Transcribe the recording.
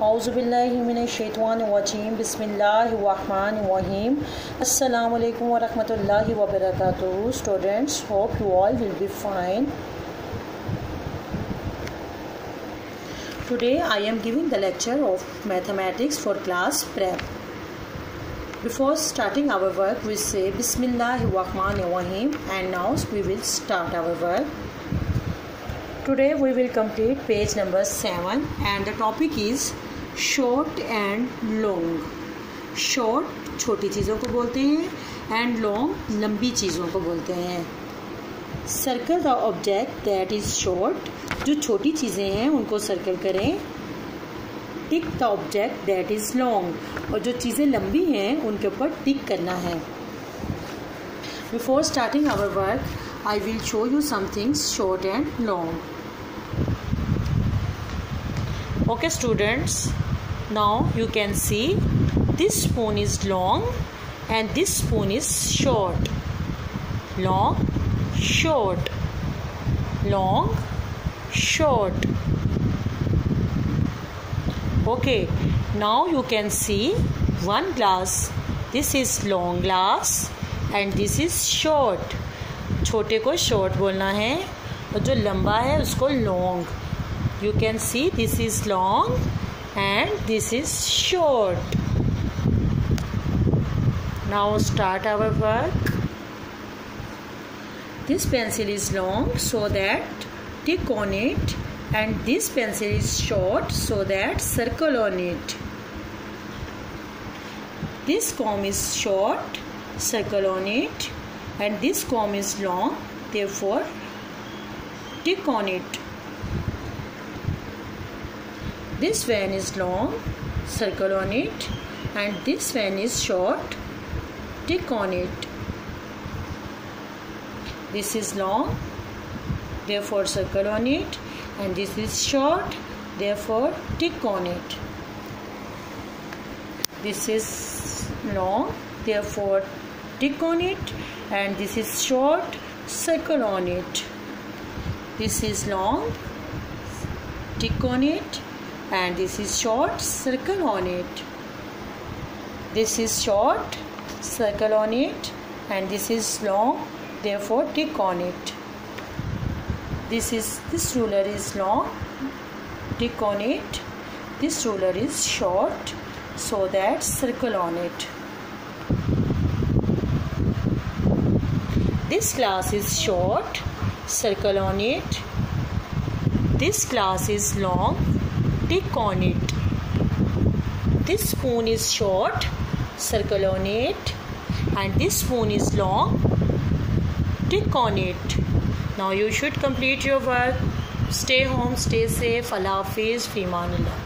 औज़ुबिल्लाहिमिनश्शैतानिर्रजीम बिस्मिल्लाहिर्रहमानिर्रहीम अस्सलामु अलैकुम व रहमतुल्लाहि व बरकातुहू। Students, hope you all will be fine. Today I am giving the lecture of mathematics for class prep. Before starting our work, we say Bismillahirrahmanirrahim, and now we will start our work. Today we will complete page number 7 and the topic is short and long. Short छोटी चीज़ों को बोलते हैं and long लंबी चीज़ों को बोलते हैं. Circle the object that is short. जो छोटी चीज़ें हैं उनको सर्कल करें. Tick the object that is long, और जो चीज़ें लंबी हैं उनके ऊपर टिक करना है. Before starting our work I will show you some things short and long. Okay students, now you can see this spoon is long and this spoon is short. Long short, long short. Okay, now you can see one glass. This is long glass and this is short. छोटे को short बोलना है और जो लंबा है उसको long. You can see this is long and this is short. Now start our work. This pencil is long so that tick on it, and this pencil is short so that circle on it. This comb is short, circle on it, and this comb is long, therefore tick on it. This van is long, circle on it, and this van is short, tick on it. This is long, therefore circle on it, and this is short, therefore tick on it. This is long, therefore tick on it, and this is short, circle on it. This is long, tick on it, and this is short, circle on it. This is short, circle on it, and this is long, therefore tick on it. This ruler is long, tick on it. This ruler is short, so that circle on it. This glass is short, circle on it. This glass is long, tick on it. This spoon is short, circle on it, and this spoon is long, tick on it. Now you should complete your work. Stay home, stay safe. Allah Hafiz. Fi Amanillah.